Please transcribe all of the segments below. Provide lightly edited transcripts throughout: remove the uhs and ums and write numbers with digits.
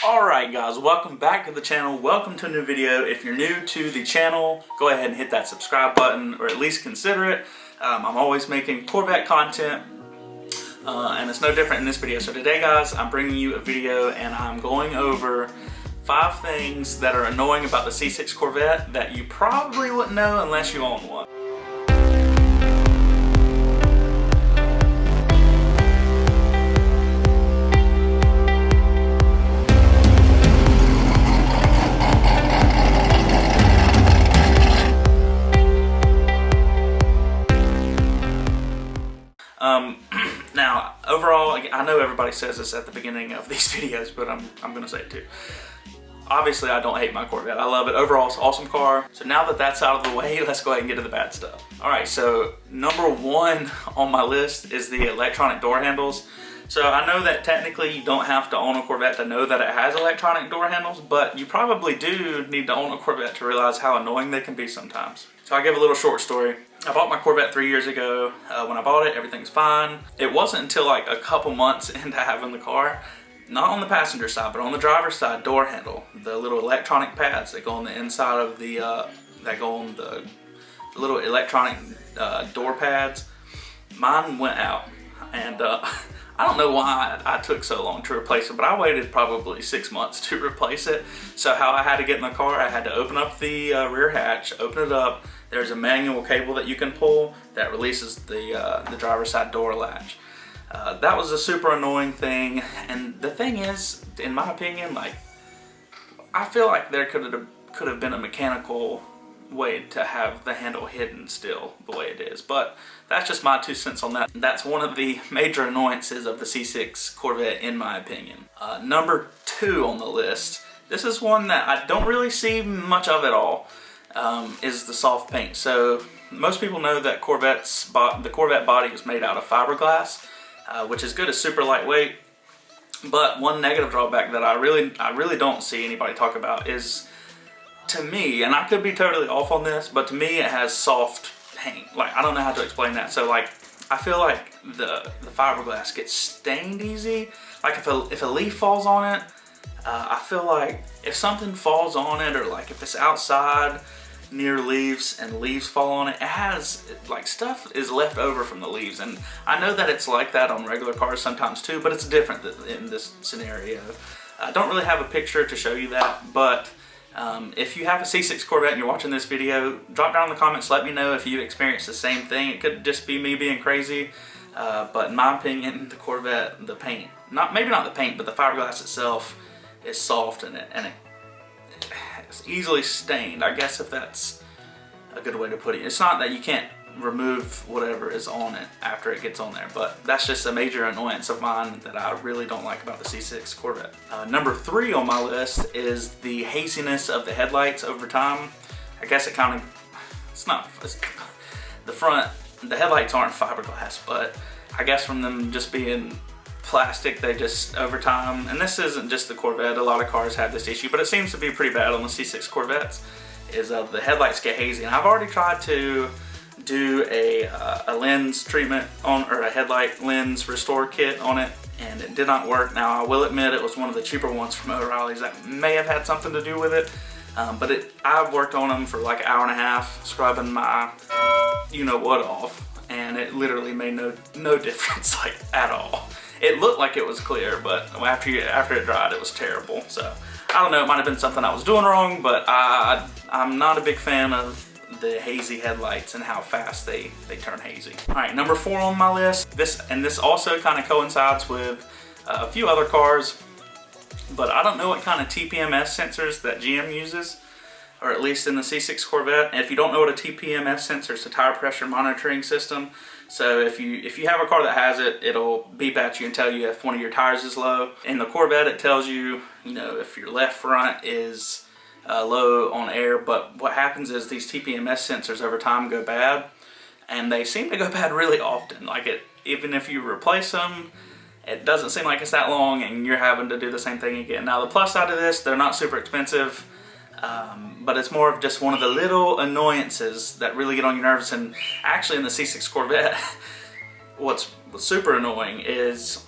Alright guys, welcome back to the channel. Welcome to a new video. If you're new to the channel, go ahead and hit that subscribe button, or at least consider it. I'm always making Corvette content, and it's no different in this video. So today guys, I'm bringing you a video and I'm going over 5 things that are annoying about the C6 Corvette that you probably wouldn't know unless you own one. Now, overall, I know everybody says this at the beginning of these videos, but I'm going to say it too. Obviously, I don't hate my Corvette. I love it. Overall, it's an awesome car. So now that that's out of the way, let's go ahead and get to the bad stuff. Alright, so number 1 on my list is the electronic door handles. So I know that technically you don't have to own a Corvette to know that it has electronic door handles, but you probably do need to own a Corvette to realize how annoying they can be sometimes. So I'll give a little short story. I bought my Corvette 3 years ago. When I bought it, everything's fine. It wasn't until like a couple months into having the car, not on the passenger side, but on the driver's side door handle, the little electronic pads that go on the inside of the, that go on the little electronic door pads, mine went out. And I don't know why I took so long to replace it, but I waited probably 6 months to replace it. So how I had to get in the car, I had to open up the rear hatch, open it up. There's a manual cable that you can pull that releases the driver's side door latch. That was a super annoying thing. And the thing is, in my opinion, like, I feel like there could have been a mechanical way to have the handle hidden still the way it is, but that's just my 2 cents on that. That's one of the major annoyances of the C6 Corvette in my opinion. Number 2 on the list, this is one that I don't really see much of at all, is the soft paint. So most people know that the Corvette body is made out of fiberglass, which is good, it's super lightweight, but one negative drawback that I really don't see anybody talk about is, to me, and I could be totally off on this, but to me it has soft paint. Like, I don't know how to explain that. So like, I feel like the fiberglass gets stained easy. Like if a leaf falls on it, I feel like if something falls on it, or like if it's outside near leaves and leaves fall on it, it has, like, stuff is left over from the leaves. And I know that it's like that on regular cars sometimes too, but it's different in this scenario. I don't really have a picture to show you that, but if you have a C6 Corvette and you're watching this video, drop down in the comments, let me know if you experienced the same thing. It could just be me being crazy, but in my opinion, the Corvette, the paint, maybe not the paint, but the fiberglass itself is soft, and it's easily stained, I guess, if that's a good way to put it. It's not that you can't remove whatever is on it after it gets on there, but that's just a major annoyance of mine that I really don't like about the C6 Corvette. Number 3 on my list is the haziness of the headlights over time. I guess the headlights aren't fiberglass, but I guess from them just being plastic, they just, over time, and this isn't just the Corvette, a lot of cars have this issue, but it seems to be pretty bad on the C6 Corvettes, is the headlights get hazy. And I've already tried to do a lens treatment on, or a headlight lens restore kit on it, and it did not work. Now I will admit it was one of the cheaper ones from O'Reilly's that may have had something to do with it, but I've worked on them for like an hour and a half scrubbing my you-know-what off, and it literally made no difference, like, at all. It looked like it was clear, but after it dried, it was terrible. So I don't know, it might have been something I was doing wrong, but I'm not a big fan of the hazy headlights and how fast they turn hazy. Alright, number 4 on my list, this also kind of coincides with a few other cars, but I don't know what kind of TPMS sensors that GM uses, or at least in the C6 Corvette. And if you don't know what a TPMS sensor is, a tire pressure monitoring system. So if you have a car that has it, it'll beep at you and tell you if one of your tires is low. In the Corvette, it tells you, if your left front is low on air. But what happens is these TPMS sensors over time go bad, and they seem to go bad really often. Like, even if you replace them, it doesn't seem like it's that long, and you're having to do the same thing again. Now the plus side of this, they're not super expensive, but it's more of just one of the little annoyances that really get on your nerves. And actually in the C6 Corvette, what's super annoying is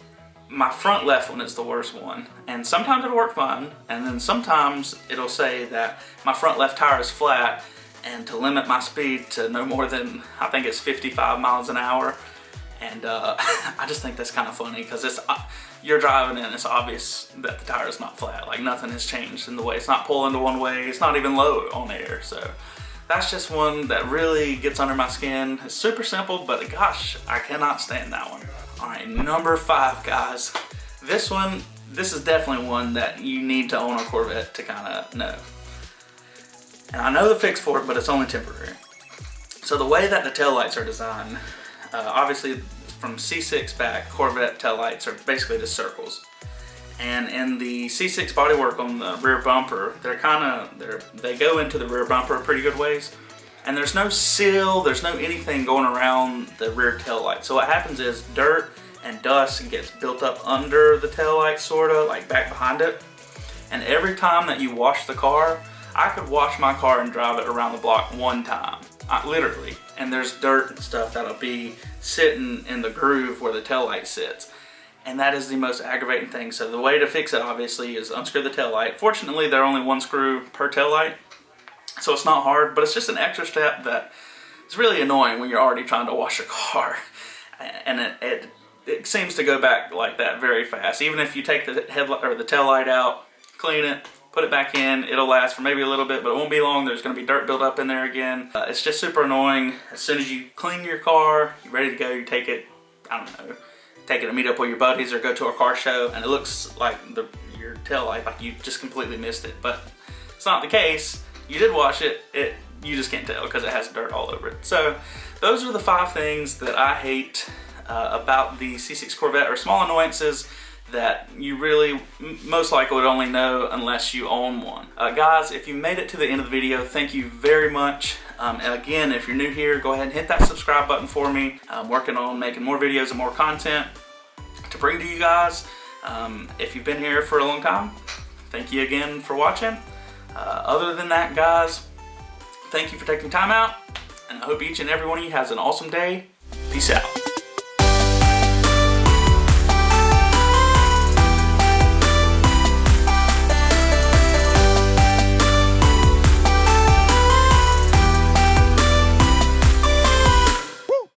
my front left one is the worst one, and sometimes it'll work fine, and then sometimes it'll say that my front left tire is flat, and to limit my speed to no more than, I think it's 55 miles an hour. And I just think that's kind of funny, because it's you're driving and it's obvious that the tire is not flat. Like, nothing has changed in the way. It's not pulling to one way. It's not even low on air. So that's just one that really gets under my skin. It's super simple, but gosh, I cannot stand that one. All right, number 5, guys. This is definitely one that you need to own a Corvette to kind of know. And I know the fix for it, but it's only temporary. So the way that the taillights are designed, obviously from C6 back, Corvette taillights are basically just circles. And in the C6 bodywork on the rear bumper, they go into the rear bumper a pretty good ways. And there's no seal, there's no anything going around the rear taillight. So what happens is dirt and dust gets built up under the taillight, sorta, like back behind it. And every time that you wash the car, I could wash my car and drive it around the block one time, literally. And there's dirt and stuff that'll be sitting in the groove where the taillight sits. And that is the most aggravating thing. So the way to fix it, obviously, is unscrew the taillight. Fortunately, they're only one screw per taillight, so it's not hard, but it's just an extra step that is really annoying when you're already trying to wash your car. And it seems to go back like that very fast. Even if you take the headlight or the taillight out, clean it, put it back in, it'll last for maybe a little bit, but it won't be long. There's going to be dirt built up in there again. It's just super annoying. As soon as you clean your car, you're ready to go, you take it, I don't know, take it to meet up with your buddies or go to a car show, and it looks like your taillight, like you just completely missed it. But it's not the case. You did wash it, you just can't tell because it has dirt all over it. So those are the 5 things that I hate about the C6 Corvette, or small annoyances that you really most likely would only know unless you own one. Guys, if you made it to the end of the video, thank you very much. And again, if you're new here, go ahead and hit that subscribe button for me. I'm working on making more videos and more content to bring to you guys. If you've been here for a long time, thank you again for watching. Other than that, guys, thank you for taking time out, and I hope each and every one of you has an awesome day. Peace out.